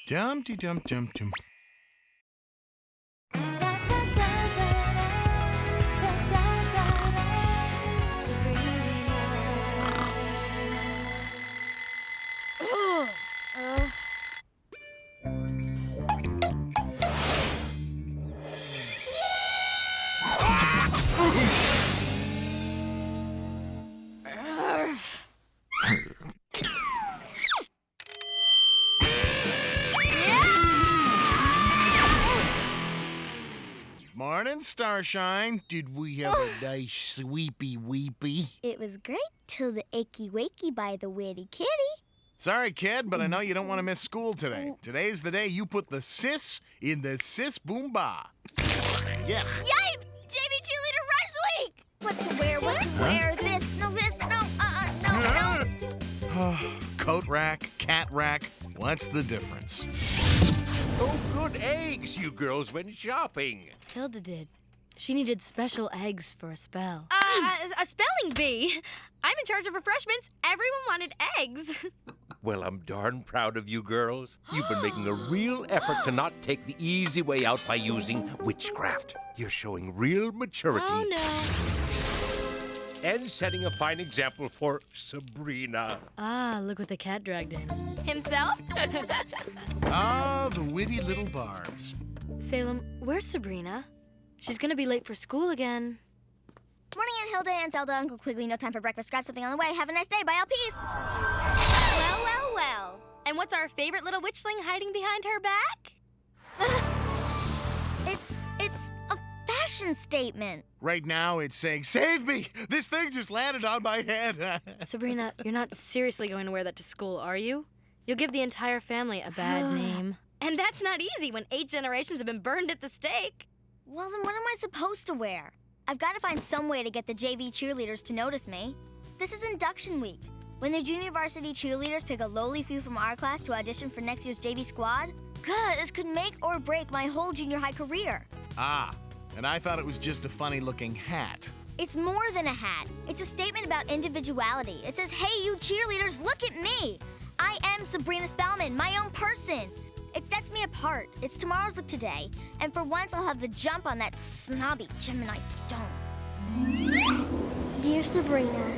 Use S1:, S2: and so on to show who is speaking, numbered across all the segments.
S1: Dum-de-dum-dum-dum. Morning, Starshine. Did we have a nice sweepy weepy?
S2: It was great till the achy wakey by the witty kitty.
S1: Sorry, kid, but I know you don't want to miss school today. Today's the day you put the sis in the sis boom ba. Yeah.
S2: Yay! JV Cheerleader Rush Week! What to wear, what to wear, this, no, no.
S1: Coat rack, cat rack, what's the difference?
S3: Oh, good eggs, you girls went shopping.
S4: Hilda did. She needed special eggs for a spell.
S5: A spelling bee. I'm in charge of refreshments. Everyone wanted eggs.
S3: Well, I'm darn proud of you girls. You've been making a real effort to not take the easy way out by using witchcraft. You're showing real maturity.
S4: Oh, no.
S3: And setting a fine example for Sabrina.
S4: Ah, look what the cat dragged in.
S5: Himself?
S1: Ah, the witty little barbs.
S4: Salem, where's Sabrina? She's gonna be late for school again.
S2: Morning, Aunt Hilda and Zelda, Uncle Quigley. No time for breakfast. Grab something on the way. Have a nice day. Bye, all. Peace.
S5: Well. And what's our favorite little witchling hiding behind her back?
S2: It's a fashion statement.
S1: Right now, it's saying, "Save me! This thing just landed on my head."
S4: Sabrina, you're not seriously going to wear that to school, are you? You'll give the entire family a bad name.
S5: And that's not easy when 8 generations have been burned at the stake.
S2: Well, then what am I supposed to wear? I've got to find some way to get the JV cheerleaders to notice me. This is induction week. When the junior varsity cheerleaders pick a lowly few from our class to audition for next year's JV squad, God, this could make or break my whole junior high career.
S1: Ah, and I thought it was just a funny-looking hat.
S2: It's more than a hat. It's a statement about individuality. It says, hey, you cheerleaders, look at me. I am Sabrina Spellman, my own person. It sets me apart. It's tomorrow's look today, and for once I'll have the jump on that snobby Gemini stone.
S6: Dear Sabrina,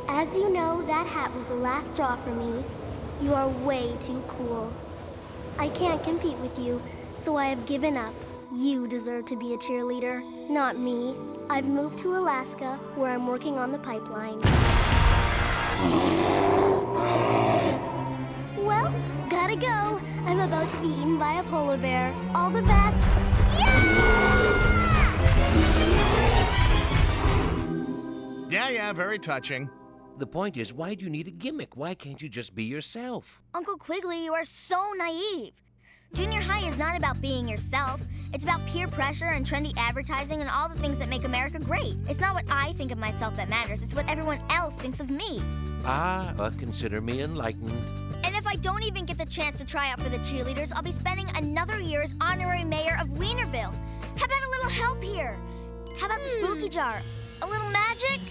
S6: as you know, that hat was the last straw for me. You are way too cool. I can't compete with you, so I have given up. You deserve to be a cheerleader, not me. I've moved to Alaska, where I'm working on the pipeline. Well, gotta go. I'm about to be eaten by a polar bear. All the best.
S1: Yeah, very touching.
S3: The point is, why do you need a gimmick? Why can't you just be yourself?
S2: Uncle Quigley, you are so naive. Junior high is not about being yourself. It's about peer pressure and trendy advertising and all the things that make America great. It's not what I think of myself that matters. It's what everyone else thinks of me.
S3: Consider me enlightened.
S2: And if I don't even get the chance to try out for the cheerleaders, I'll be spending another year as honorary mayor of Wienerville. How about a little help here? How about the Spookie Jar? A little magic?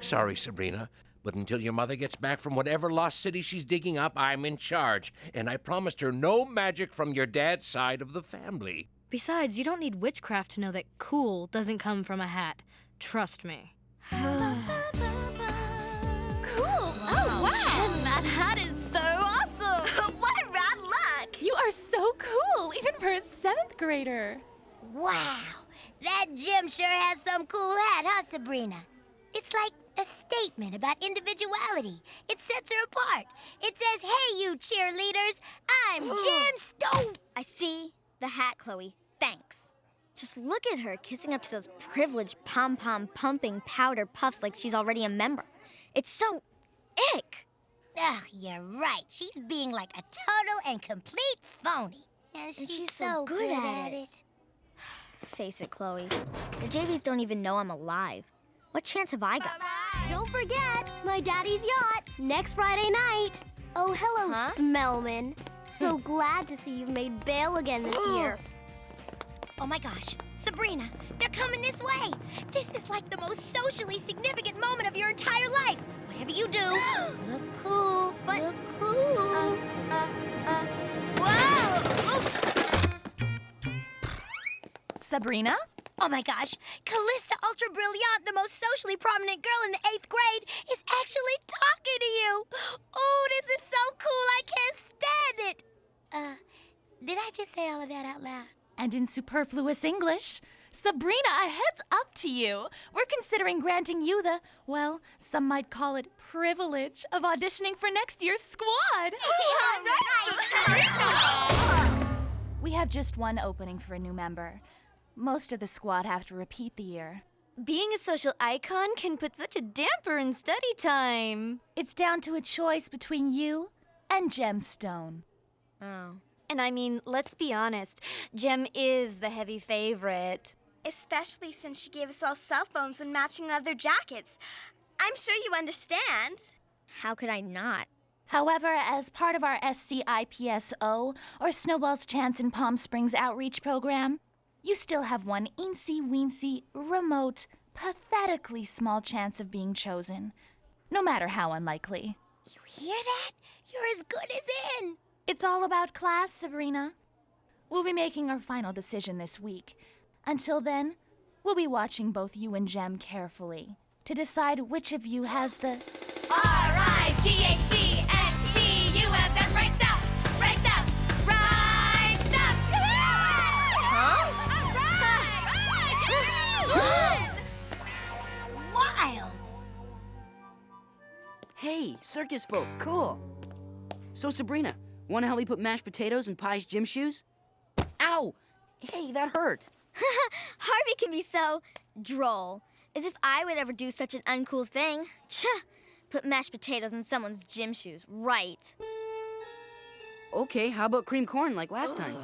S3: Sorry, Sabrina, but until your mother gets back from whatever lost city she's digging up, I'm in charge. And I promised her no magic from your dad's side of the family.
S4: Besides, you don't need witchcraft to know that cool doesn't come from a hat. Trust me.
S5: Cool. Oh, wow. Jen, that hat is so awesome. What a rad look.
S7: You are so cool, even for a 7th grader.
S8: Wow, that Jim sure has some cool hat, huh, Sabrina? It's like a statement about individuality. It sets her apart. It says, hey, you cheerleaders, I'm Jim Stone.
S2: I see the hat, Chloe. Thanks. Just look at her kissing up to those privileged pom-pom pumping powder puffs like she's already a member. It's so ick.
S8: Oh, you're right. She's being like a total and complete phony. And she's so good at it.
S2: Face it, Chloe. The JVs don't even know I'm alive. What chance have I got?
S6: Don't forget, my daddy's yacht, next Friday night. Oh, hello, Smellman. So glad to see you've made bail again this year.
S8: Oh my gosh, Sabrina, they're coming this way. This is like the most socially significant moment of your entire life. Whatever you do, look cool, look cool.
S2: Whoa!
S7: Sabrina?
S8: Oh my gosh, Callista Ultra Brilliant, the most socially prominent girl in the 8th grade, is actually talking to you. Oh, this is so cool, I can't stand it. Did I just say all of that out loud?
S7: And in superfluous English, Sabrina, a heads up to you. We're considering granting you the, well, some might call it privilege of auditioning for next year's squad. We have just one opening for a new member. Most of the squad have to repeat the year.
S5: Being a social icon can put such a damper in study time.
S7: It's down to a choice between you and Gemstone.
S2: Oh.
S5: And I mean, let's be honest, Gem is the heavy favorite.
S9: Especially since she gave us all cell phones and matching leather jackets. I'm sure you understand.
S2: How could I not?
S7: However, as part of our SCIPSO, or Snowball's Chance in Palm Springs outreach program, you still have one eensy-weensy, remote, pathetically small chance of being chosen, no matter how unlikely.
S8: You hear that? You're as good as in.
S7: It's all about class, Sabrina. We'll be making our final decision this week. Until then, we'll be watching both you and Gem carefully to decide which of you has the
S5: RIGHTSTUFF right stuff! Right stuff! Right stuff!
S8: Wild.
S10: Hey, circus folk, cool. So, Sabrina, wanna help me put mashed potatoes in Pie's gym shoes? Ow! Hey, that hurt.
S2: Harvey can be so droll. As if I would ever do such an uncool thing. Put mashed potatoes in someone's gym shoes, right?
S10: Okay, how about cream corn like last time?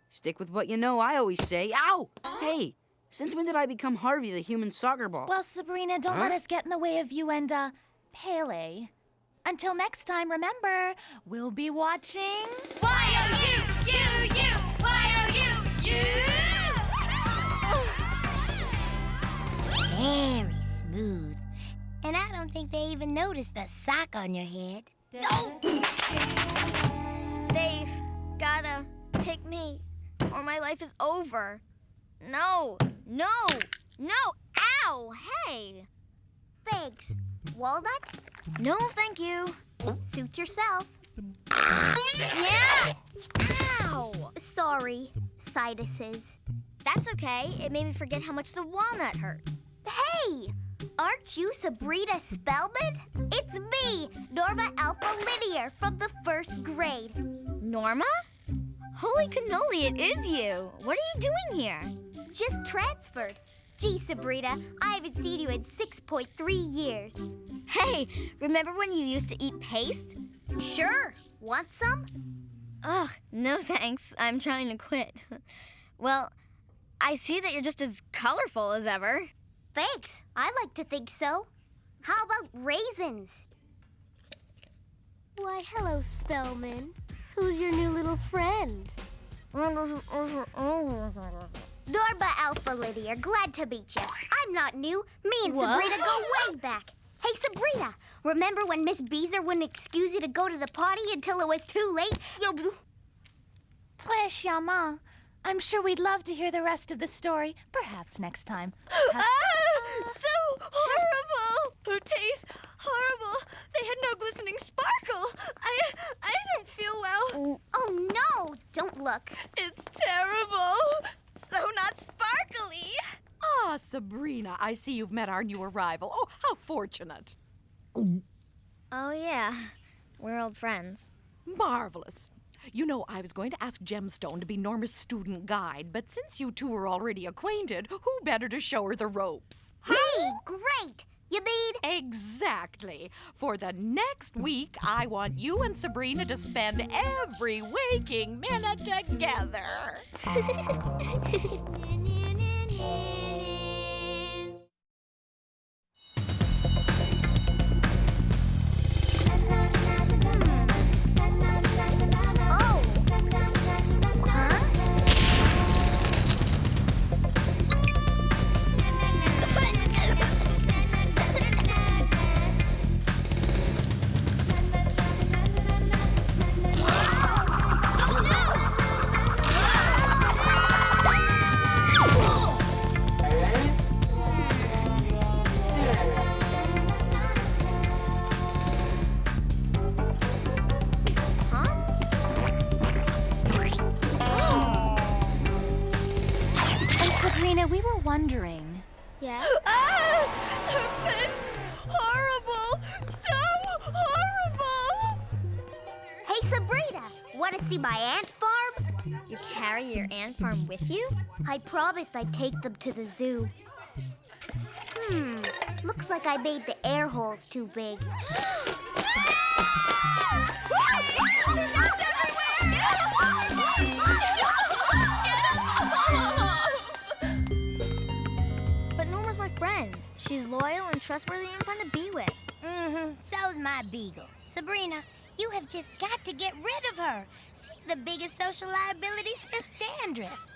S10: Stick with what you know, I always say. Ow! Hey, since when did I become Harvey the human soccer ball?
S7: Well, Sabrina, don't let us get in the way of you and, Pele. Until next time, remember, we'll be watching...
S5: Y-O-U-U-U! Y-O-U-U!
S8: Very smooth. And I don't think they even noticed the sock on your head.
S2: They've gotta pick me, or my life is over. No, no, no, ow, hey.
S6: Thanks. Walnut?
S2: No, thank you.
S6: Suit yourself.
S2: Yeah, ow.
S6: Sorry, sinuses.
S2: That's okay, it made me forget how much the walnut hurt.
S6: Hey! Aren't you Sabrina Spellman? It's me, Norma Alphalinear from the 1st grade.
S2: Norma? Holy cannoli, it is you. What are you doing here?
S6: Just transferred. Gee, Sabrina, I haven't seen you in 6.3 years.
S2: Hey, remember when you used to eat paste?
S6: Sure. Want some?
S2: Ugh, no thanks. I'm trying to quit. Well, I see that you're just as colorful as ever.
S6: Thanks. I like to think so. How about raisins? Why, hello, Spellman. Who's your new little friend? Norma Alphalinear, glad to meet you. I'm not new. Me and Sabrina go way back. Hey, Sabrina, remember when Miss Beezer wouldn't excuse you to go to the potty until it was too late?
S7: Très charmant. I'm sure we'd love to hear the rest of the story, perhaps next time.
S9: So horrible! Her teeth, horrible. They had no glistening sparkle. I don't feel well.
S6: Oh, no! Don't look.
S9: It's terrible. So not sparkly.
S11: Ah, Sabrina, I see you've met our new arrival. Oh, how fortunate.
S2: Oh, yeah. We're old friends.
S11: Marvelous. You know, I was going to ask Gemstone to be Norma's student guide, but since you two are already acquainted, who better to show her the ropes?
S6: Hey, great! You mean?
S11: Exactly. For the next week, I want you and Sabrina to spend every waking minute together.
S7: Sabrina, we were wondering.
S2: Yeah?
S9: Ah! Her face! Horrible! So horrible!
S6: Hey, Sabrina, want to see my ant farm?
S2: You carry your ant farm with you?
S6: I promised I'd take them to the zoo. Looks like I made the air holes too big.
S2: But Norma's my friend. She's loyal and trustworthy and fun to be with.
S8: So's my beagle. Sabrina, you have just got to get rid of her. She's the biggest social liability since dandruff.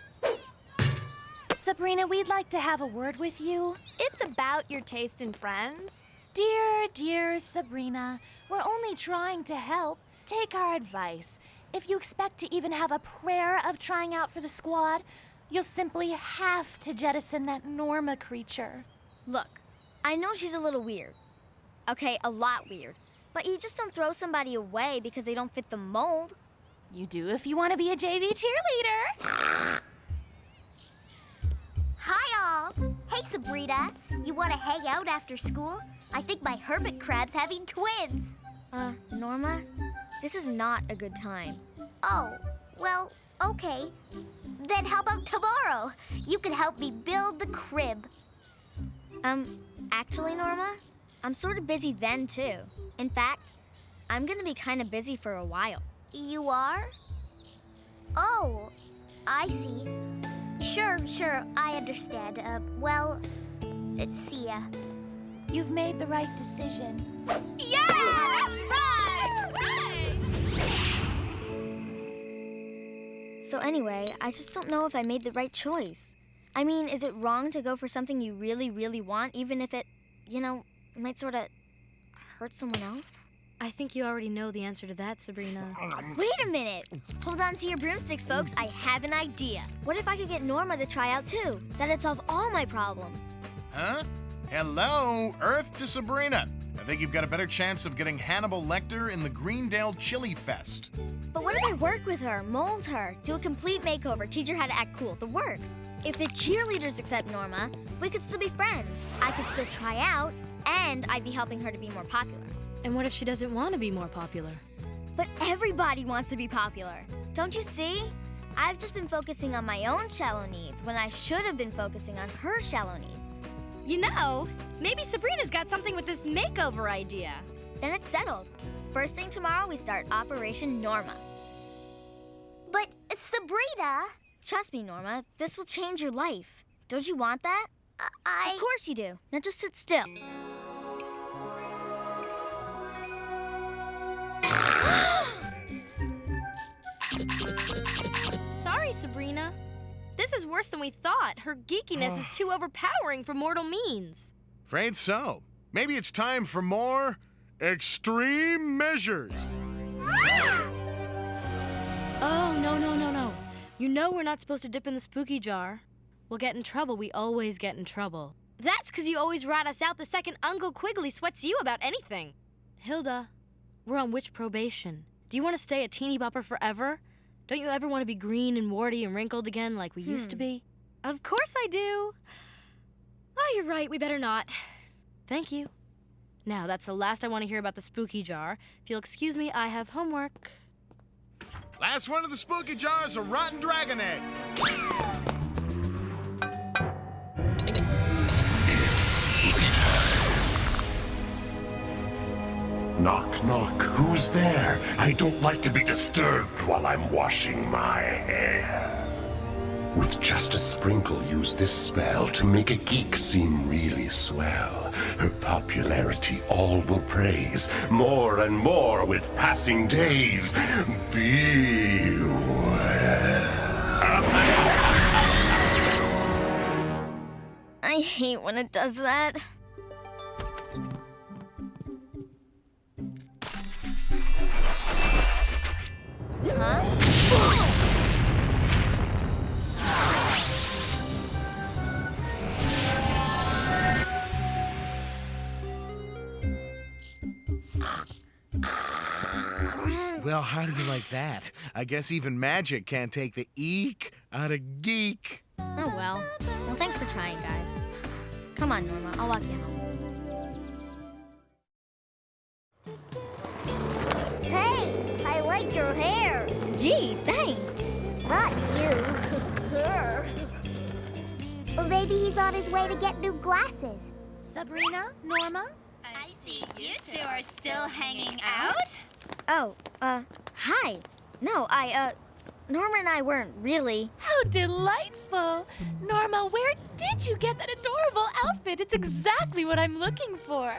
S7: Sabrina, we'd like to have a word with you.
S9: It's about your taste in friends.
S7: Dear Sabrina, we're only trying to help. Take our advice. If you expect to even have a prayer of trying out for the squad, you'll simply have to jettison that Norma creature.
S2: Look, I know she's a little weird. Okay, a lot weird. But you just don't throw somebody away because they don't fit the mold.
S7: You do if you want to be a JV cheerleader.
S6: Hi, all. Hey, Sabrina. You want to hang out after school? I think my hermit crab's having twins.
S2: Norma, this is not a good time.
S6: Oh, well, okay. Then how about tomorrow? You can help me build the crib.
S2: Actually, Norma, I'm sort of busy then, too. In fact, I'm gonna be kind of busy for a while.
S6: You are? Oh, I see. Sure, I understand. Well, see ya.
S7: You've made the right decision.
S9: Yeah, that's right!
S2: So anyway, I just don't know if I made the right choice. I mean, is it wrong to go for something you really, really want, even if it, might sort of hurt someone else?
S4: I think you already know the answer to that, Sabrina.
S2: Wait a minute! Hold on to your broomsticks, folks. I have an idea. What if I could get Norma to try out too? That'd solve all my problems.
S1: Huh? Hello, Earth to Sabrina. I think you've got a better chance of getting Hannibal Lecter in the Greendale Chili Fest.
S2: But what if I work with her, mold her, do a complete makeover, teach her how to act cool, the works? If the cheerleaders accept Norma, we could still be friends. I could still try out, and I'd be helping her to be more popular.
S4: And what if she doesn't want to be more popular?
S2: But everybody wants to be popular. Don't you see? I've just been focusing on my own shallow needs when I should have been focusing on her shallow needs.
S4: Maybe Sabrina's got something with this makeover idea.
S2: Then it's settled. First thing tomorrow, we start Operation Norma.
S6: But, Sabrina...
S2: Trust me, Norma, this will change your life. Don't you want that? Of course you do. Now just sit still.
S4: Sorry, Sabrina. This is worse than we thought. Her geekiness is too overpowering for mortal means.
S1: Afraid so. Maybe it's time for more extreme measures.
S4: Oh, no. You know we're not supposed to dip in the Spookie Jar. We'll get in trouble. We always get in trouble. That's because you always rat us out the second Uncle Quigley sweats you about anything. Hilda, we're on witch probation. Do you want to stay a teeny bopper forever? Don't you ever want to be green and warty and wrinkled again like we used to be? Of course I do. Oh, you're right. We better not. Thank you. Now, that's the last I want to hear about the Spookie Jar. If you'll excuse me, I have homework.
S1: Last one of the Spookie Jar is a rotten dragon egg.
S12: Knock, knock. Who's there? I don't like to be disturbed while I'm washing my hair. With just a sprinkle, use this spell to make a geek seem really swell. Her popularity all will praise, more and more with passing days. Beware.
S2: I hate when it does that. Huh?
S1: Well, how do you like that? I guess even magic can't take the eek out of geek.
S2: Oh, well. Well, thanks for trying, guys. Come on, Norma. I'll walk you home.
S6: Hey, I like your hair.
S2: Gee, thanks.
S6: Not you. Her. Or maybe he's on his way to get new glasses.
S7: Sabrina, Norma?
S5: I see you two are still hanging out.
S2: Oh, hi. No, Norma and I weren't really.
S7: How delightful! Norma, where did you get that adorable outfit? It's exactly what I'm looking for.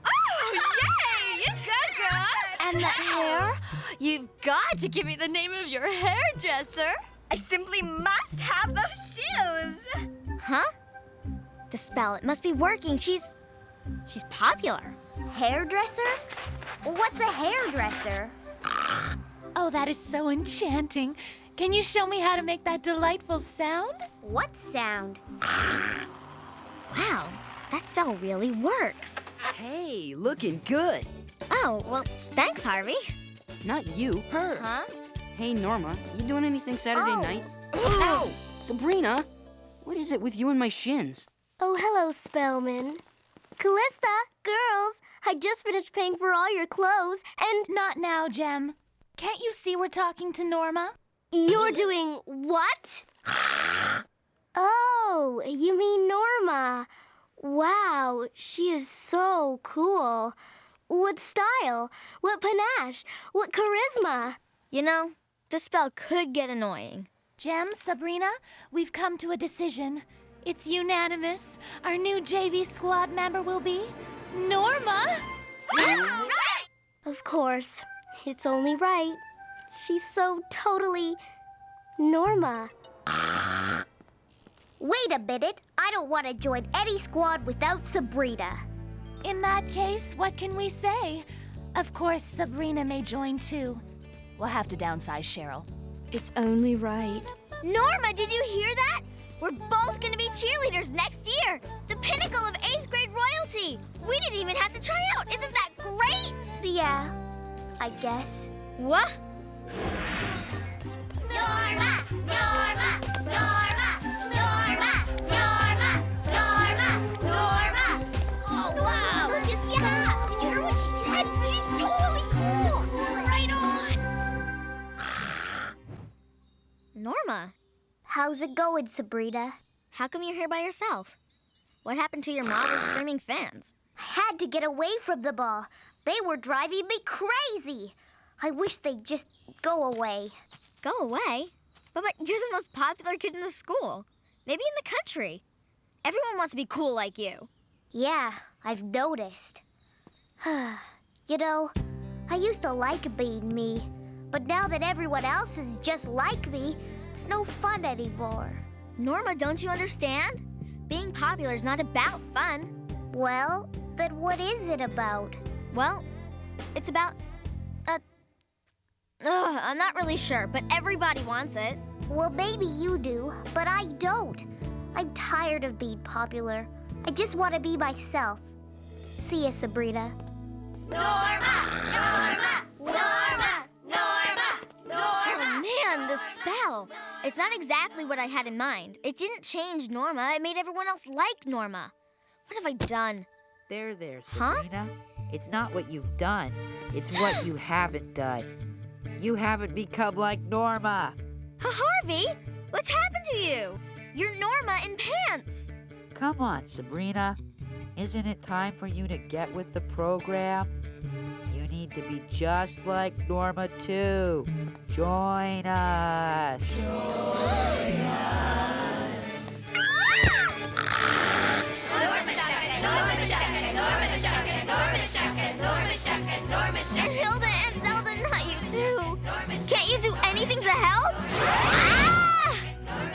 S5: Oh, yay! You go, girl! And that hair? You've got to give me the name of your hairdresser. I simply must have those shoes.
S2: Huh? The spell, it must be working. She's popular.
S6: Hairdresser? What's a hairdresser?
S7: Oh, that is so enchanting. Can you show me how to make that delightful sound?
S6: What sound?
S2: Wow, that spell really works.
S10: Hey, looking good.
S2: Oh, well, thanks, Harvey.
S10: Not you, her.
S2: Huh?
S10: Hey, Norma, you doing anything Saturday
S6: Oh.
S10: night? Ow! Sabrina, what is it with you and my shins?
S6: Oh, hello, Spellman. Callista, girls, I just finished paying for all your clothes, and
S7: Not now, Jem. Can't you see we're talking to Norma?
S6: you're doing what? Oh, you mean Norma. Wow, she is so cool. What style? What panache? What charisma?
S2: You know, this spell could get annoying.
S7: Jem, Sabrina, we've come to a decision. It's unanimous. Our new JV squad member will be Norma.
S6: Of course, it's only right. She's so totally Norma. Wait a minute. I don't want to join any squad without Sabrina.
S7: In that case, what can we say? Of course, Sabrina may join too. We'll have to downsize Cheryl.
S4: It's only right.
S2: Norma, did you hear that? We're both gonna be cheerleaders next year. The pinnacle of 8th grade royalty. We didn't even have to try out. Isn't that great?
S6: Yeah, I guess.
S2: What?
S8: Norma! Norma! Norma! Norma! Norma! Norma! Norma! Oh, wow! Look at that! Did you hear what she said? She's totally cool! Right on!
S2: Norma,
S6: How's it going, Sabrina?
S2: how come you're here by yourself? What happened to your mob of screaming fans?
S6: I had to get away from them all. They were driving me crazy. I wish they'd just go away.
S2: Go away? But you're the most popular kid in the school. Maybe in the country. Everyone wants to be cool like you.
S6: Yeah, I've noticed. You know, I used to like being me, but now that everyone else is just like me, it's no fun anymore.
S2: Norma, don't you understand? Being popular is not about fun.
S6: Well, then what is it about?
S2: Well, it's about, I'm not really sure, but everybody wants it.
S6: Well, maybe you do, but I don't. I'm tired of being popular. I just want to be myself. See ya, Sabrina.
S8: Norma! Norma! Norma! Norma!
S2: Oh man, the spell. It's not exactly what I had in mind. It didn't change Norma. It made everyone else like Norma. What have I done?
S13: There,
S2: Huh?
S13: Sabrina. It's not what you've done. It's what you haven't done. You haven't become like Norma.
S2: Harvey, what's happened to you? You're Norma in pants.
S13: Come on, Sabrina. Isn't it time for you to get with the program? You need to be just like Norma, too. Join us.
S2: And Hilda and Zelda, not you too. Can't you do anything to help? Ah!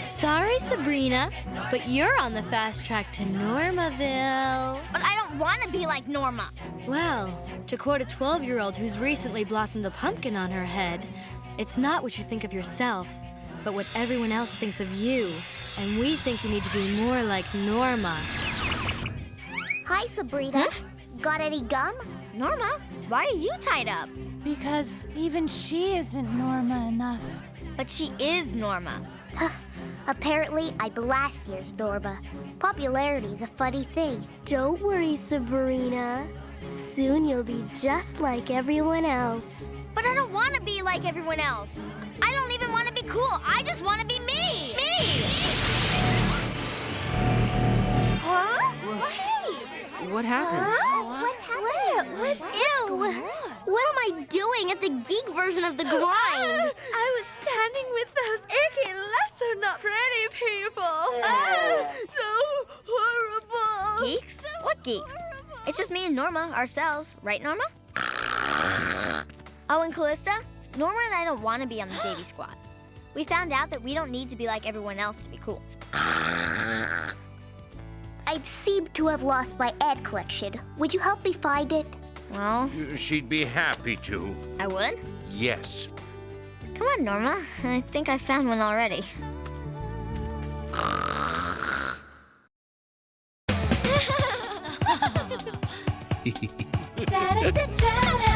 S4: Sorry, Sabrina, but you're on the fast track to Normaville.
S2: But I don't want to be like Norma.
S4: Well, to quote a 12-year-old who's recently blossomed a pumpkin on her head, it's not what you think of yourself, but what everyone else thinks of you. And we think you need to be more like Norma.
S6: Hi, Sabrina. Got any gum?
S2: Norma, why are you tied up?
S7: Because even she isn't Norma enough.
S2: But she is Norma.
S6: Apparently, I'm last year's Norma. Popularity's a funny thing. Don't worry, Sabrina. Soon you'll be just like everyone else.
S2: But I don't want to be like everyone else. I don't even want to be cool. I just want to be me. Me!
S5: Huh?
S10: Hey! What happened?
S6: Huh? What's happening? Ew! What am I doing at the geek version of the grind?
S9: I was standing with those icky, lesser not pretty people. So horrible.
S2: Geeks? What geeks? It's just me and Norma, ourselves. Right, Norma? Oh, and Callista? Norma and I don't want to be on the JV squad. We found out that we don't need to be like everyone else to be cool.
S6: I seem to have lost my ad collection. Would you help me find it?
S2: Well,
S3: She'd be happy to.
S2: I would?
S3: Yes.
S2: Come on, Norma. I think I found one already.
S7: Da da da da da.